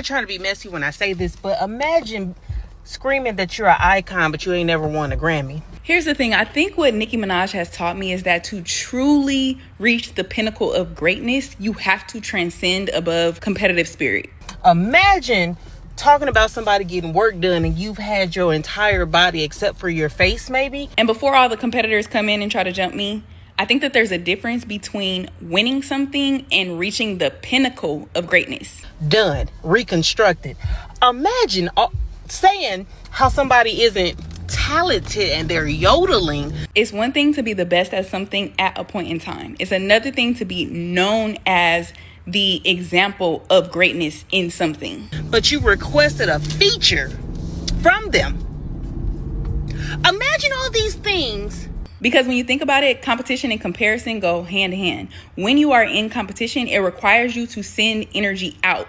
trying to be messy when I say this, but imagine screaming that you're an icon, but you ain't never won a Grammy. Here's the thing. I think what Nicki Minaj has taught me is that to truly reach the pinnacle of greatness, you have to transcend above competitive spirit. Imagine talking about somebody getting work done and you've had your entire body except for your face, maybe. And before all the competitors come in and try to jump me, I think that there's a difference between winning something and reaching the pinnacle of greatness. Done. Reconstructed. Imagine saying how somebody isn't talented and they're yodeling. It's one thing to be the best at something at a point in time. It's another thing to be known as the example of greatness in something. But you requested a feature from them. Imagine all these things. Because when you think about it, competition and comparison go hand in hand. When you are in competition, it requires you to send energy out.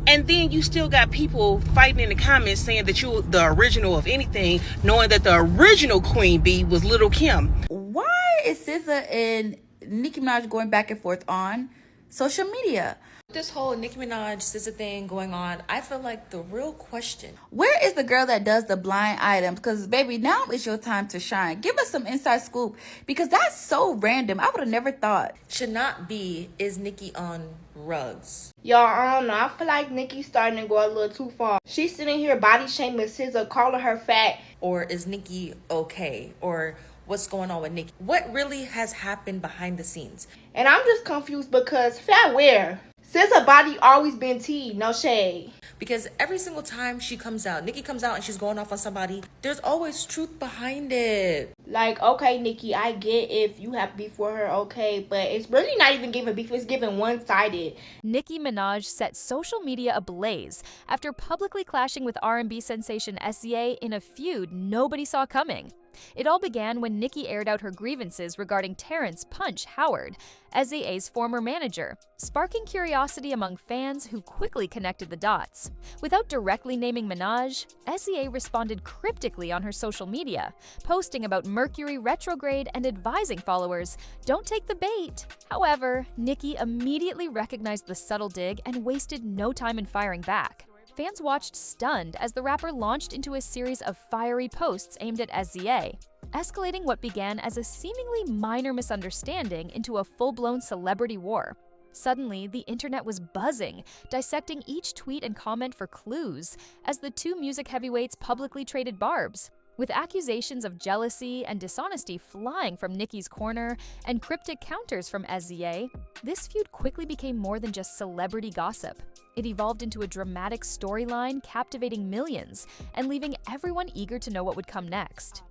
And then you still got people fighting in the comments saying that you're the original of anything, knowing that the original Queen Bee was Little Kim. Why is SZA and Nicki Minaj going back and forth on social media? This whole Nicki Minaj SZA thing going on, I feel like the real question, where is the girl that does the blind items? Because baby, now is your time to shine. Give us some inside scoop, because that's so random. I would have never thought. should not be, is Nicki on rugs? Y'all, I don't know. I feel like Nicki's starting to go a little too far. She's sitting here body shaming SZA, calling her fat. Or is Nicki okay? Or what's going on with Nicki? What really has happened behind the scenes? And I'm just confused because fat where? SZA body always been tea, no shade. Because every single time she comes out, Nicki comes out and she's going off on somebody, there's always truth behind it. Like, okay, Nicki, I get if you have beef with her, okay, but it's really not even giving beef, it's giving one-sided. Nicki Minaj set social media ablaze after publicly clashing with R&B sensation SZA in a feud nobody saw coming. It all began when Nicki aired out her grievances regarding Terrence "Punch" Howard, SZA's former manager, sparking curiosity among fans who quickly connected the dots. Without directly naming Minaj, SZA responded cryptically on her social media, posting about Mercury retrograde and advising followers, "Don't take the bait." However, Nicki immediately recognized the subtle dig and wasted no time in firing back. Fans watched stunned as the rapper launched into a series of fiery posts aimed at SZA, escalating what began as a seemingly minor misunderstanding into a full-blown celebrity war. Suddenly, the internet was buzzing, dissecting each tweet and comment for clues, as the two music heavyweights publicly traded barbs. With accusations of jealousy and dishonesty flying from Nicki's corner and cryptic counters from SZA, this feud quickly became more than just celebrity gossip. It evolved into a dramatic storyline captivating millions and leaving everyone eager to know what would come next.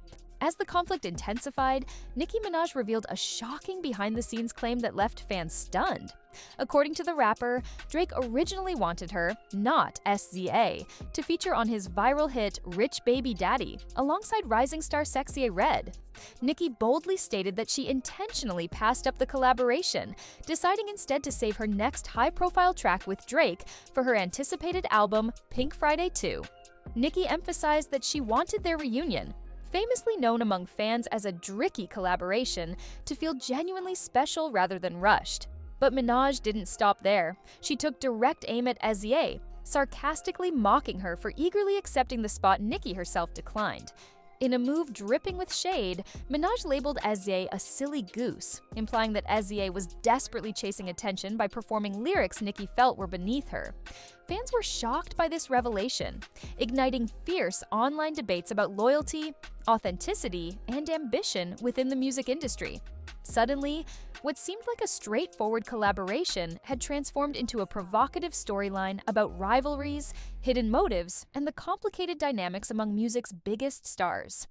As the conflict intensified, Nicki Minaj revealed a shocking behind-the-scenes claim that left fans stunned. According to the rapper, Drake originally wanted her, not SZA, to feature on his viral hit Rich Baby Daddy, alongside rising star Sexyy Red. Nicki boldly stated that she intentionally passed up the collaboration, deciding instead to save her next high-profile track with Drake for her anticipated album Pink Friday 2. Nicki emphasized that she wanted their reunion, famously known among fans as a Dricki collaboration, to feel genuinely special rather than rushed. But Minaj didn't stop there. She took direct aim at SZA, sarcastically mocking her for eagerly accepting the spot Nicki herself declined. In a move dripping with shade, Minaj labeled SZA a silly goose, implying that SZA was desperately chasing attention by performing lyrics Nicki felt were beneath her. Fans were shocked by this revelation, igniting fierce online debates about loyalty, authenticity, and ambition within the music industry. Suddenly, what seemed like a straightforward collaboration had transformed into a provocative storyline about rivalries, hidden motives, and the complicated dynamics among music's biggest stars.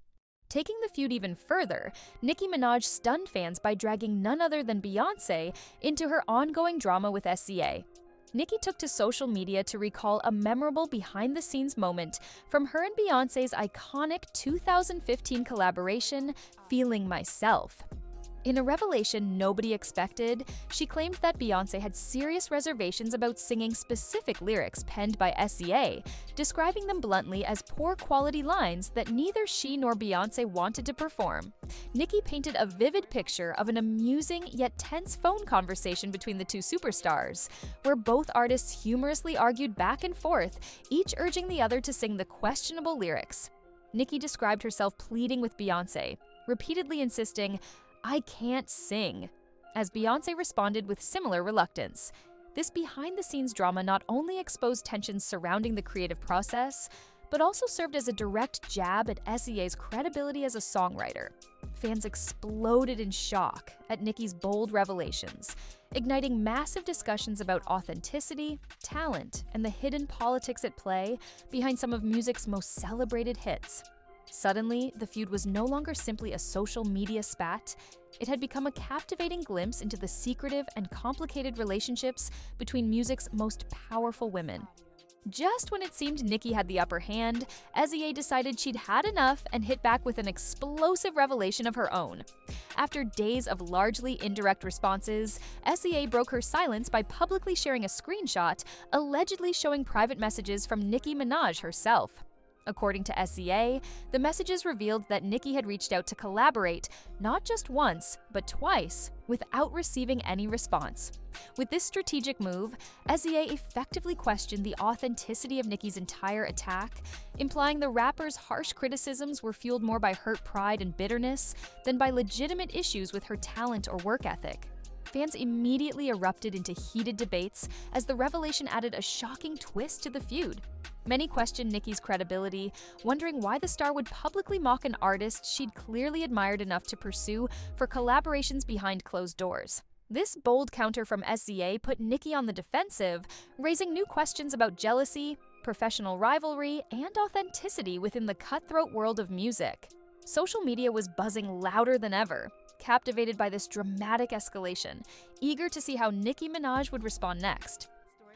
Taking the feud even further, Nicki Minaj stunned fans by dragging none other than Beyonce into her ongoing drama with SZA. Nicki took to social media to recall a memorable behind-the-scenes moment from her and Beyonce's iconic 2015 collaboration, Feeling Myself. In a revelation nobody expected, she claimed that Beyoncé had serious reservations about singing specific lyrics penned by SZA, describing them bluntly as poor quality lines that neither she nor Beyoncé wanted to perform. Nicki painted a vivid picture of an amusing yet tense phone conversation between the two superstars, where both artists humorously argued back and forth, each urging the other to sing the questionable lyrics. Nicki described herself pleading with Beyoncé, repeatedly insisting, "I can't sing," as Beyoncé responded with similar reluctance. This behind-the-scenes drama not only exposed tensions surrounding the creative process, but also served as a direct jab at SZA's credibility as a songwriter. Fans exploded in shock at Nicki's bold revelations, igniting massive discussions about authenticity, talent, and the hidden politics at play behind some of music's most celebrated hits. Suddenly, the feud was no longer simply a social media spat. It had become a captivating glimpse into the secretive and complicated relationships between music's most powerful women. Just when it seemed Nicki had the upper hand, SZA decided she'd had enough and hit back with an explosive revelation of her own. After days of largely indirect responses, SZA broke her silence by publicly sharing a screenshot allegedly showing private messages from Nicki Minaj herself. According to SZA, the messages revealed that Nicki had reached out to collaborate not just once, but twice, without receiving any response. With this strategic move, SZA effectively questioned the authenticity of Nicki's entire attack, implying the rapper's harsh criticisms were fueled more by hurt pride and bitterness than by legitimate issues with her talent or work ethic. Fans immediately erupted into heated debates as the revelation added a shocking twist to the feud. Many questioned Nicki's credibility, wondering why the star would publicly mock an artist she'd clearly admired enough to pursue for collaborations behind closed doors. This bold counter from SZA put Nicki on the defensive, raising new questions about jealousy, professional rivalry, and authenticity within the cutthroat world of music. Social media was buzzing louder than ever, captivated by this dramatic escalation, eager to see how Nicki Minaj would respond next.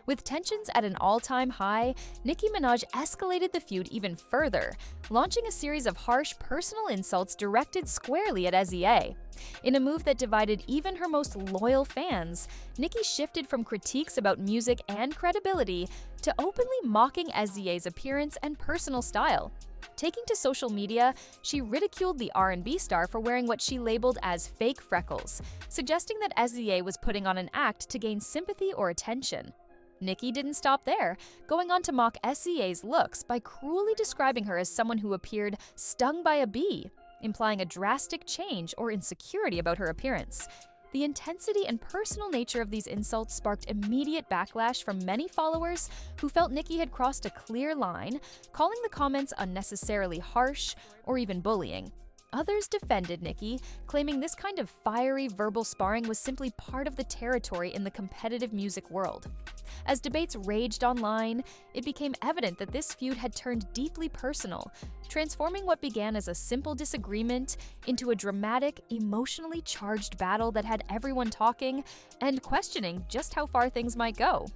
With tensions at an all-time high, Nicki Minaj escalated the feud even further, launching a series of harsh personal insults directed squarely at SZA. In a move that divided even her most loyal fans, Nicki shifted from critiques about music and credibility to openly mocking SZA's appearance and personal style. Taking to social media, she ridiculed the R&B star for wearing what she labeled as fake freckles, suggesting that SZA was putting on an act to gain sympathy or attention. Nicki didn't stop there, going on to mock SZA's looks by cruelly describing her as someone who appeared stung by a bee, implying a drastic change or insecurity about her appearance. The intensity and personal nature of these insults sparked immediate backlash from many followers who felt Nicki had crossed a clear line, calling the comments unnecessarily harsh or even bullying. Others defended Nicki, claiming this kind of fiery verbal sparring was simply part of the territory in the competitive music world. As debates raged online, it became evident that this feud had turned deeply personal, transforming what began as a simple disagreement into a dramatic, emotionally charged battle that had everyone talking and questioning just how far things might go.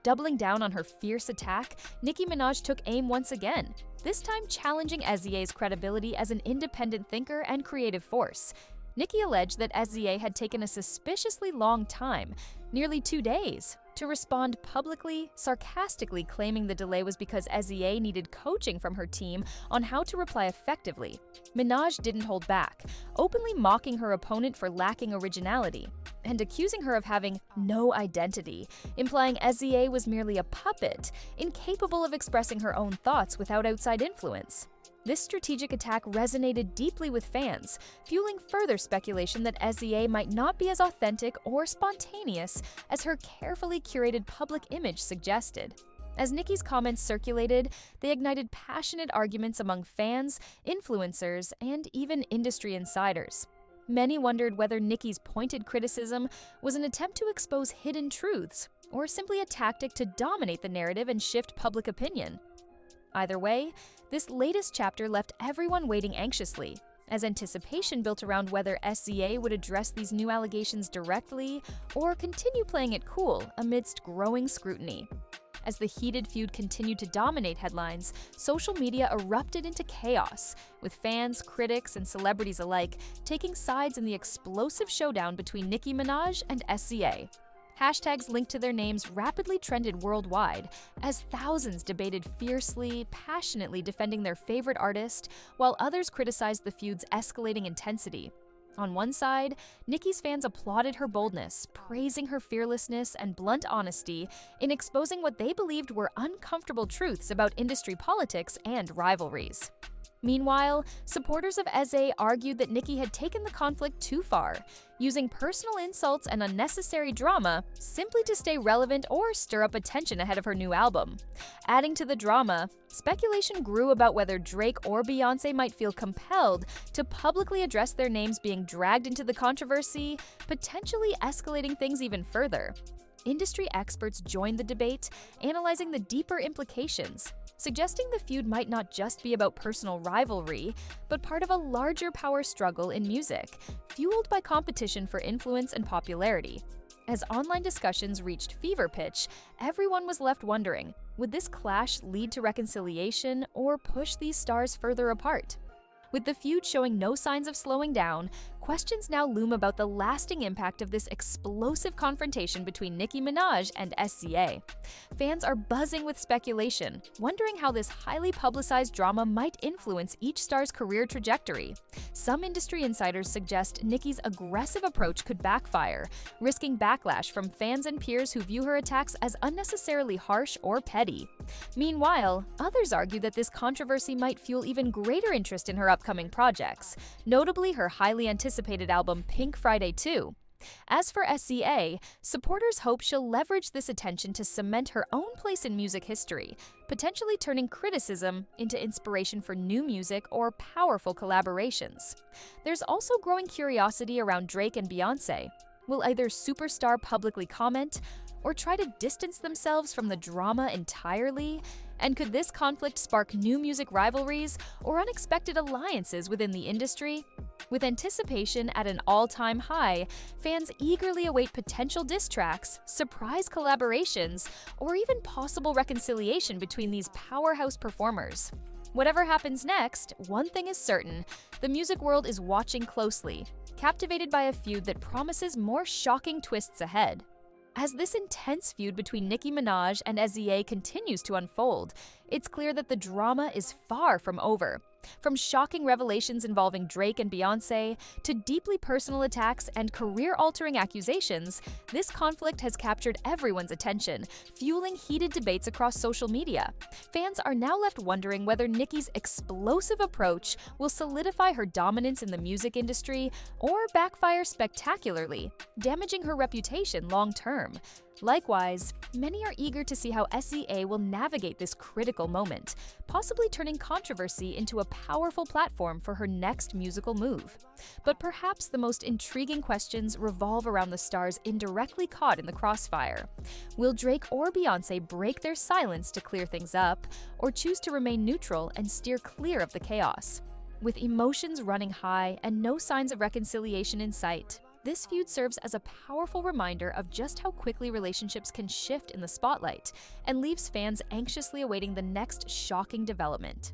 Doubling down on her fierce attack, Nicki Minaj took aim once again, this time challenging SZA's credibility as an independent thinker and creative force. Nicki alleged that SZA had taken a suspiciously long time, nearly 2 days, to respond publicly, sarcastically claiming the delay was because SZA needed coaching from her team on how to reply effectively. Minaj didn't hold back, openly mocking her opponent for lacking originality, and accusing her of having no identity, implying SZA was merely a puppet, incapable of expressing her own thoughts without outside influence. This strategic attack resonated deeply with fans, fueling further speculation that SZA might not be as authentic or spontaneous as her carefully curated public image suggested. As Nicki's comments circulated, they ignited passionate arguments among fans, influencers, and even industry insiders. Many wondered whether Nicki's pointed criticism was an attempt to expose hidden truths, or simply a tactic to dominate the narrative and shift public opinion. Either way, this latest chapter left everyone waiting anxiously, as anticipation built around whether SZA would address these new allegations directly or continue playing it cool amidst growing scrutiny. As the heated feud continued to dominate headlines, social media erupted into chaos, with fans, critics, and celebrities alike taking sides in the explosive showdown between Nicki Minaj and SZA. Hashtags linked to their names rapidly trended worldwide, as thousands debated fiercely, passionately defending their favorite artist, while others criticized the feud's escalating intensity. On one side, Nicki's fans applauded her boldness, praising her fearlessness and blunt honesty in exposing what they believed were uncomfortable truths about industry politics and rivalries. Meanwhile, supporters of SZA argued that Nicki had taken the conflict too far, using personal insults and unnecessary drama simply to stay relevant or stir up attention ahead of her new album. Adding to the drama, speculation grew about whether Drake or Beyonce might feel compelled to publicly address their names being dragged into the controversy, potentially escalating things even further. Industry experts joined the debate, analyzing the deeper implications, suggesting the feud might not just be about personal rivalry, but part of a larger power struggle in music, fueled by competition for influence and popularity. As online discussions reached fever pitch, everyone was left wondering, would this clash lead to reconciliation or push these stars further apart? With the feud showing no signs of slowing down, questions now loom about the lasting impact of this explosive confrontation between Nicki Minaj and SZA. Fans are buzzing with speculation, wondering how this highly publicized drama might influence each star's career trajectory. Some industry insiders suggest Nicki's aggressive approach could backfire, risking backlash from fans and peers who view her attacks as unnecessarily harsh or petty. Meanwhile, others argue that this controversy might fuel even greater interest in her upcoming projects, notably her highly anticipated album Pink Friday 2. As for SZA, supporters hope she'll leverage this attention to cement her own place in music history, potentially turning criticism into inspiration for new music or powerful collaborations. There's also growing curiosity around Drake and Beyonce. Will either superstar publicly comment or try to distance themselves from the drama entirely? And could this conflict spark new music rivalries or unexpected alliances within the industry? With anticipation at an all-time high, fans eagerly await potential diss tracks, surprise collaborations, or even possible reconciliation between these powerhouse performers. Whatever happens next, one thing is certain: the music world is watching closely, captivated by a feud that promises more shocking twists ahead. As this intense feud between Nicki Minaj and SZA continues to unfold, it's clear that the drama is far from over. From shocking revelations involving Drake and Beyonce to deeply personal attacks and career-altering accusations, this conflict has captured everyone's attention, fueling heated debates across social media. Fans are now left wondering whether Nicki's explosive approach will solidify her dominance in the music industry or backfire spectacularly, damaging her reputation long-term. Likewise, many are eager to see how SZA will navigate this critical moment, possibly turning controversy into a powerful platform for her next musical move. But perhaps the most intriguing questions revolve around the stars indirectly caught in the crossfire. Will Drake or Beyonce break their silence to clear things up, or choose to remain neutral and steer clear of the chaos? With emotions running high and no signs of reconciliation in sight, this feud serves as a powerful reminder of just how quickly relationships can shift in the spotlight and leaves fans anxiously awaiting the next shocking development.